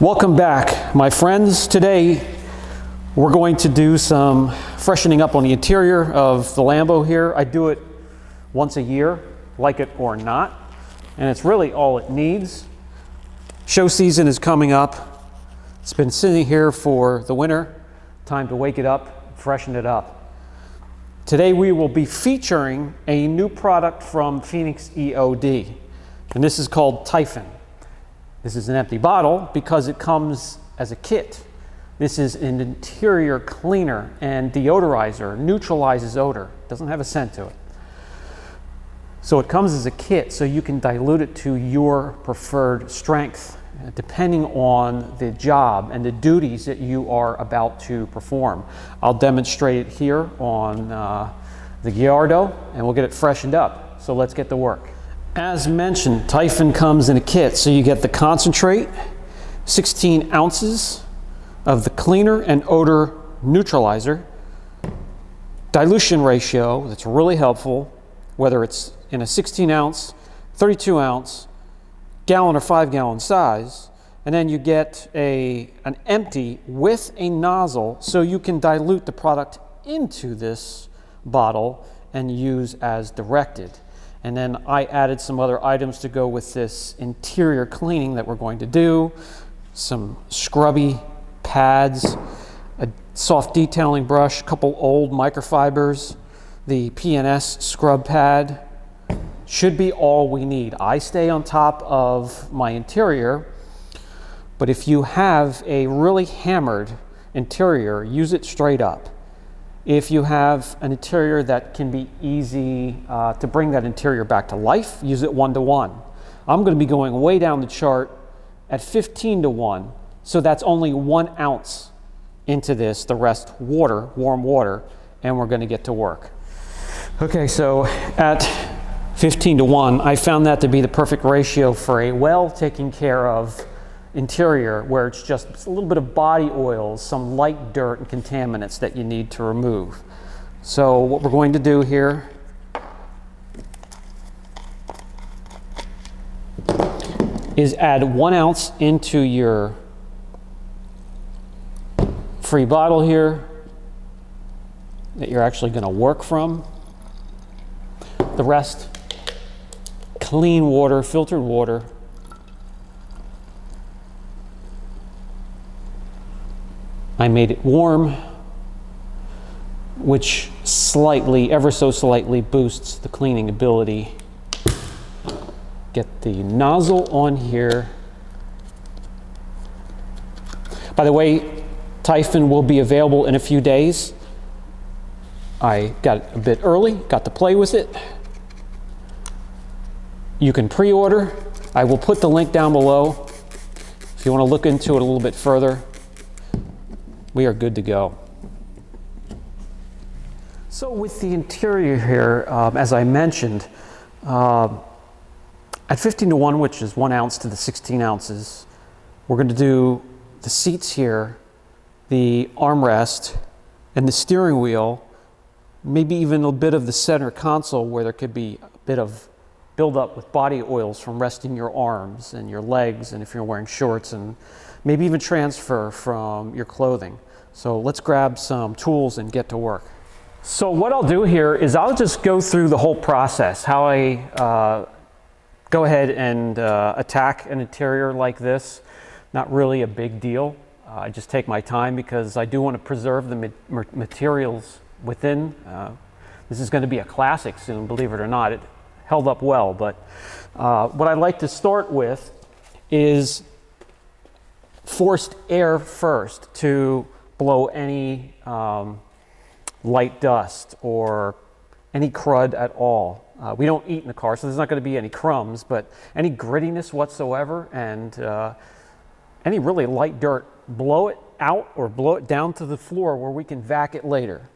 Welcome back, my friends. Today we're going to do some freshening up on the interior of the Lambo here. I do it once a year, like it or not, and it's really all it needs. Show season is coming up. It's been sitting here for the winter. Time to wake it up, freshen it up. Today we will be featuring a new product from Phoenix EOD, and this is called Typhon. This is an empty bottle because it comes as a kit. This is an interior cleaner and deodorizer, neutralizes odor, doesn't have a scent to it. So it comes as a kit so you can dilute it to your preferred strength, depending on the job and the duties that you are about to perform. I'll demonstrate it here on the Gallardo and we'll get it freshened up. So let's get to work. As mentioned, Typhon comes in a kit, so you get the concentrate, 16 ounces of the cleaner and odor neutralizer, dilution ratio that's really helpful, whether it's in a 16 ounce, 32 ounce, gallon or 5 gallon size, and then you get an empty with a nozzle so you can dilute the product into this bottle and use as directed. And then I added some other items to go with this interior cleaning that we're going to do. Some scrubby pads, a soft detailing brush, a couple old microfibers, the PNS scrub pad. Should be all we need. I stay on top of my interior, but if you have a really hammered interior, use it straight up. If you have an interior that can be easy to bring that interior back to life, use it 1-to-1. I'm going to be going way down the chart at 15-to-1, so that's only 1 ounce into this, the rest water, warm water, and we're going to get to work. Okay, so at 15-to-1, I found that to be the perfect ratio for a well taken care of interior where it's just a little bit of body oils, some light dirt and contaminants that you need to remove. So what we're going to do here is add 1 ounce into your free bottle here that you're actually going to work from. The rest, clean water, filtered water. I made it warm, which slightly, ever so slightly, boosts the cleaning ability. Get the nozzle on here. By the way, Typhon will be available in a few days. I got it a bit early, got to play with it. You can pre-order. I will put the link down below if you want to look into it a little bit further. We are good to go. So with the interior here, as I mentioned, at 15-to-1, which is 1 ounce to the 16 ounces, we're going to do the seats here, the armrest, and the steering wheel, maybe even a bit of the center console where there could be a bit of buildup with body oils from resting your arms and your legs, and if you're wearing shorts, and maybe even transfer from your clothing. So let's grab some tools and get to work. So what I'll do here is I'll just go through the whole process, how I go ahead and attack an interior like this. Not really a big deal. I just take my time because I do want to preserve the materials within. This is going to be a classic soon, believe it or not. It held up well, but what I'd like to start with is forced air first to blow any light dust or any crud at all. We don't eat in the car, so there's not going to be any crumbs, but any grittiness whatsoever and any really light dirt, blow it out or blow it down to the floor where we can vac it later.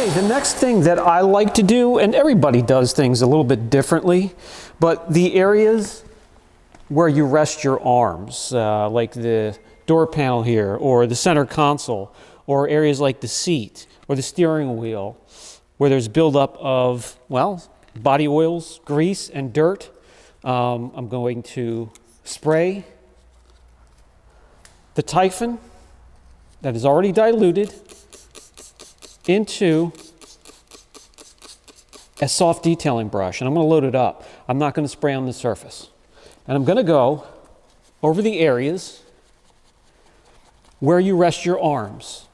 Okay, the next thing that I like to do, and everybody does things a little bit differently, but the areas where you rest your arms, like the door panel here, or the center console, or areas like the seat, or the steering wheel, where there's buildup of, well, body oils, grease, and dirt, I'm going to spray the Typhon that is already diluted into a soft detailing brush, and I'm going to load it up. I'm not going to spray on the surface. And I'm going to go over the areas where you rest your arms,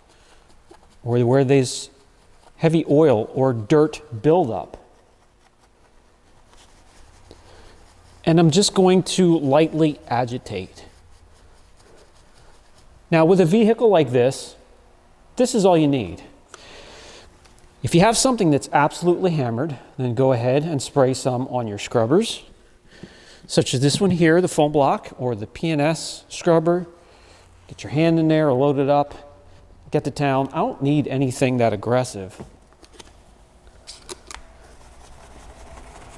or where there's heavy oil or dirt buildup. And I'm just going to lightly agitate. Now, with a vehicle like this is all you need. If you have something that's absolutely hammered, then go ahead and spray some on your scrubbers, such as this one here, the foam block, or the P&S scrubber. Get your hand in there, load it up, get to town. I don't need anything that aggressive.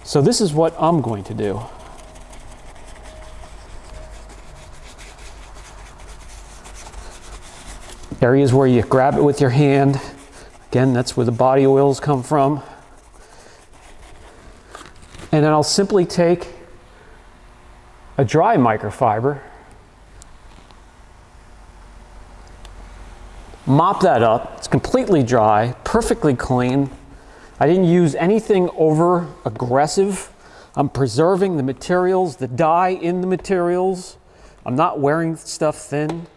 So this is what I'm going to do. Areas where you grab it with your hand. Again, that's where the body oils come from. And then I'll simply take a dry microfiber, mop that up. It's completely dry, perfectly clean. I didn't use anything over aggressive. I'm preserving the materials, the dye in the materials. I'm not wearing stuff thin.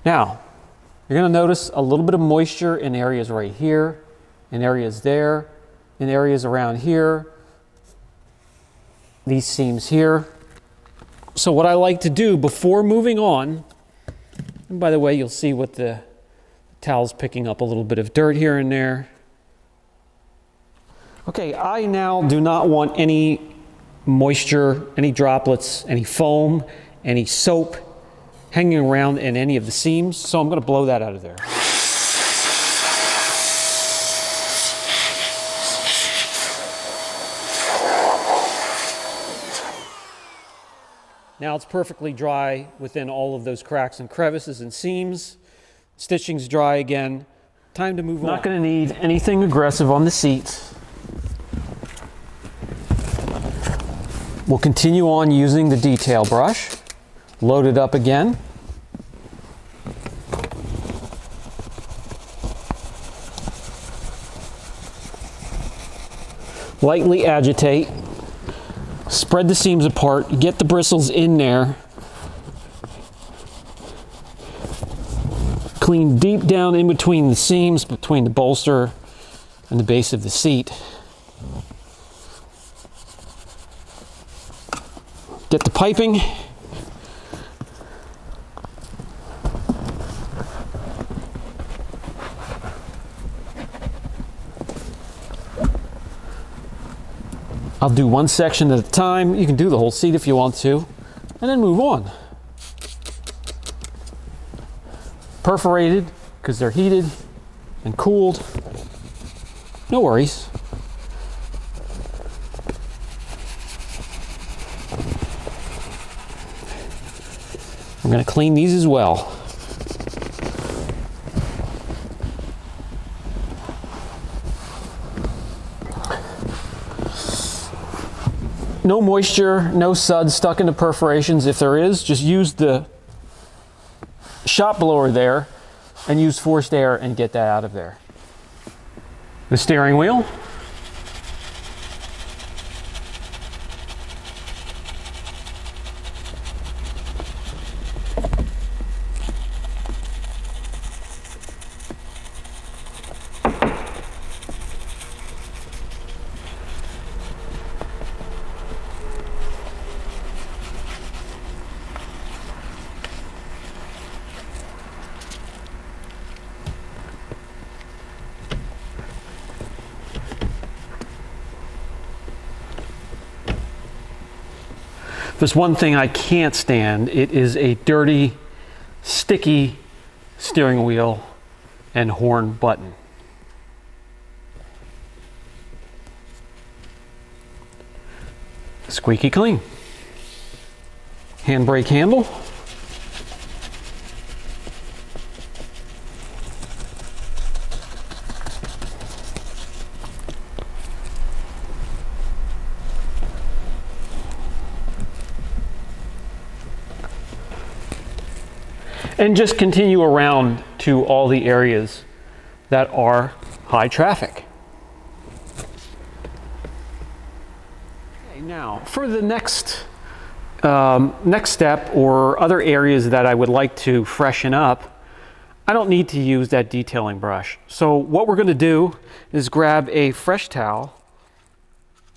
Now, you're going to notice a little bit of moisture in areas right here, in areas there, in areas around here, these seams here. So what I like to do before moving on, and by the way, you'll see what the towel's picking up a little bit of dirt here and there. Okay, I now do not want any moisture, any droplets, any foam, any soap hanging around in any of the seams, so I'm going to blow that out of there. Now it's perfectly dry within all of those cracks and crevices and seams. Stitching's dry again. Time to move on. Not going to need anything aggressive on the seats. We'll continue on using the detail brush. Load it up again. Lightly agitate. Spread the seams apart. Get the bristles in there. Clean deep down in between the seams, between the bolster and the base of the seat. Get the piping. I'll do one section at a time. You can do the whole seat if you want to, and then move on. Perforated, because they're heated and cooled. No worries. I'm going to clean these as well. No moisture, no suds stuck into perforations. If there is, just use the shop blower there and use forced air and get that out of there. The steering wheel. There's one thing I can't stand. It is a dirty, sticky steering wheel and horn button. Squeaky clean. Handbrake handle. And just continue around to all the areas that are high traffic. Okay, now for the next step or other areas that I would like to freshen up, I don't need to use that detailing brush. So what we're going to do is grab a fresh towel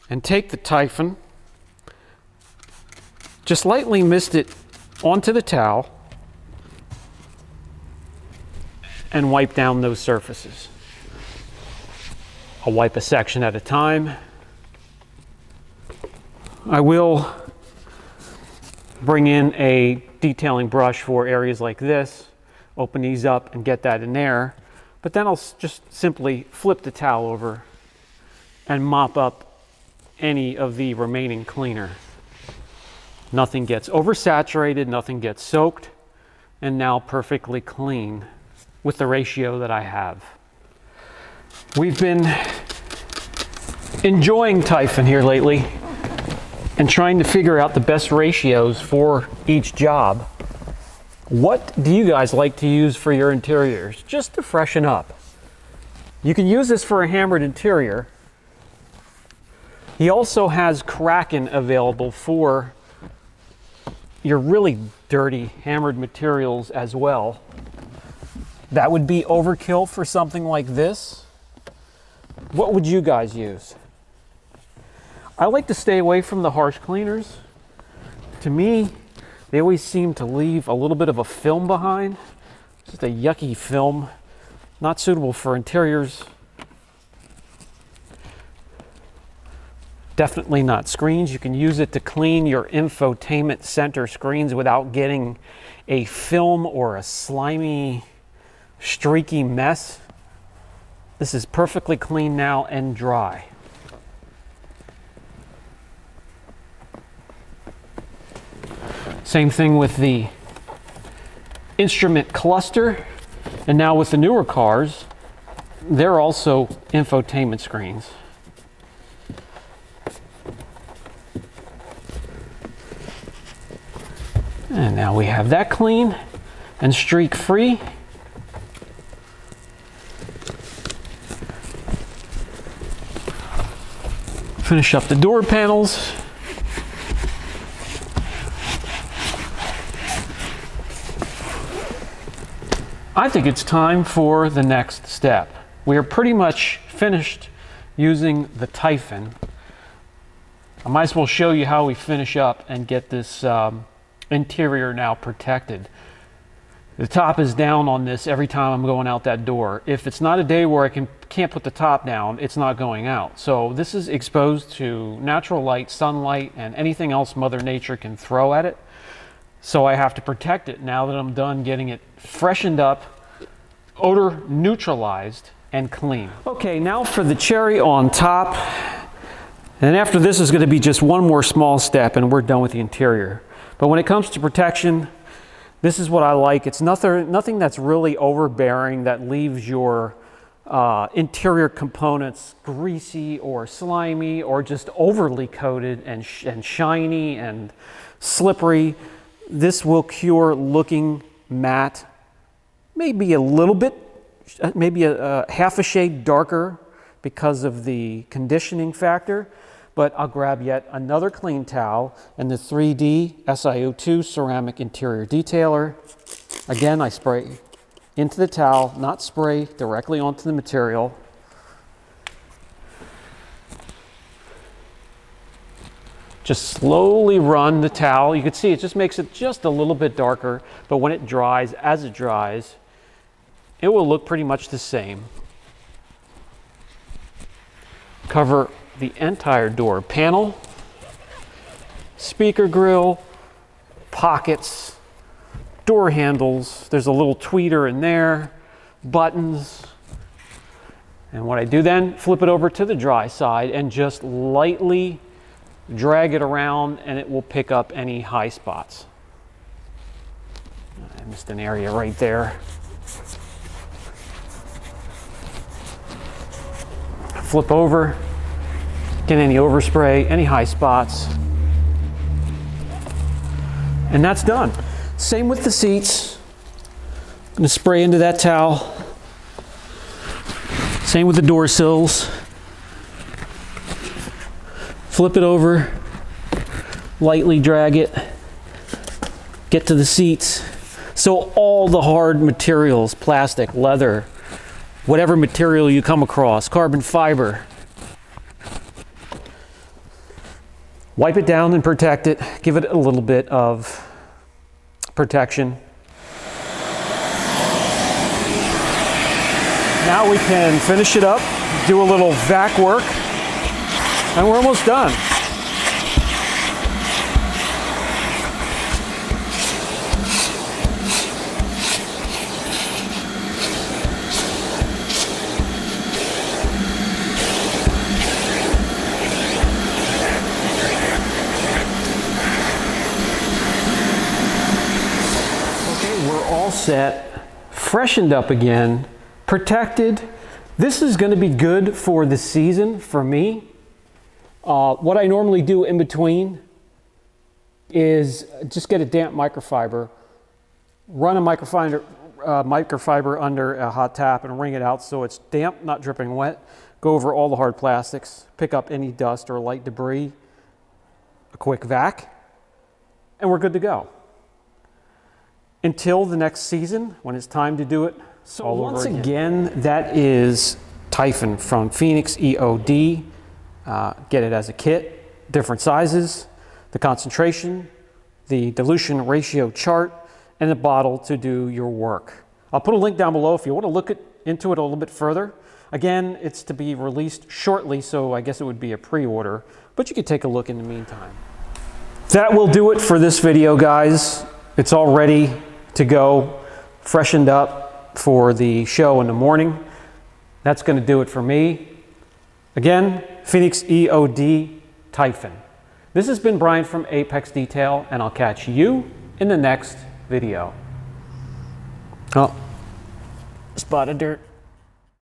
and take the Typhon, just lightly mist it onto the towel, and wipe down those surfaces. I'll wipe a section at a time. I will bring in a detailing brush for areas like this, open these up and get that in there, but then I'll just simply flip the towel over and mop up any of the remaining cleaner. Nothing gets oversaturated, nothing gets soaked, and now perfectly clean with the ratio that I have. We've been enjoying Typhon here lately and trying to figure out the best ratios for each job. What do you guys like to use for your interiors, just to freshen up? You can use this for a hammered interior. He also has Kraken available for your really dirty hammered materials as well. That would be overkill for something like this. What would you guys use? I like to stay away from the harsh cleaners. To me, they always seem to leave a little bit of a film behind. Just a yucky film, not suitable for interiors. Definitely not screens. You can use it to clean your infotainment center screens without getting a film or a slimy, streaky mess. This is perfectly clean now and dry. Same thing with the instrument cluster, and now with the newer cars, they're also infotainment screens. And now we have that clean and streak free. Finish up the door panels. I think it's time for the next step. We are pretty much finished using the Typhon. I might as well show you how we finish up and get this interior now protected. The top is down on this every time I'm going out that door. If it's not a day where I can't put the top down, it's not going out. So this is exposed to natural light, sunlight, and anything else Mother Nature can throw at it. So I have to protect it now that I'm done getting it freshened up, odor neutralized, and clean. Okay, now for the cherry on top. And after this is going to be just one more small step and we're done with the interior. But when it comes to protection, this is what I like. It's nothing that's really overbearing that leaves your interior components greasy or slimy or just overly coated and shiny and slippery. This will cure looking matte, maybe a little bit, maybe a half a shade darker because of the conditioning factor. But I'll grab yet another clean towel and the 3D SiO2 ceramic interior detailer. Again, I spray into the towel, not spray directly onto the material. Just slowly run the towel. You can see it just makes it just a little bit darker, but when it dries, as it dries, it will look pretty much the same. Cover the entire door panel, speaker grill, pockets, door handles. There's a little tweeter in there, buttons. And what I do then, flip it over to the dry side and just lightly drag it around, and it will pick up any high spots. I missed an area right there. Flip over, get any overspray, any high spots. And that's done. Same with the seats. I'm going to spray into that towel. Same with the door sills. Flip it over, lightly drag it, get to the seats. So all the hard materials, plastic, leather, whatever material you come across, carbon fiber, wipe it down and protect it. Give it a little bit of protection. Now we can finish it up, do a little vac work, and we're almost done. Okay, we're all set, freshened up again, protected. This is going to be good for the season for me. What I normally do in between is just get a damp microfiber, run a microfiber under a hot tap and wring it out so it's damp, not dripping wet. Go over all the hard plastics, pick up any dust or light debris, a quick vac, and we're good to go. Until the next season when it's time to do it. So once again, that is Typhon from Phoenix EOD. Get it as a kit, different sizes, the concentration, the dilution ratio chart, and the bottle to do your work. I'll put a link down below if you want to look into it a little bit further. Again, it's to be released shortly, so I guess it would be a pre-order, but you could take a look in the meantime. That will do it for this video, guys. It's all ready to go, freshened up for the show in the morning. That's going to do it for me. Again, Phoenix EOD Typhon. This has been Brian from Apex Detail, and I'll catch you in the next video. Oh, spot of dirt.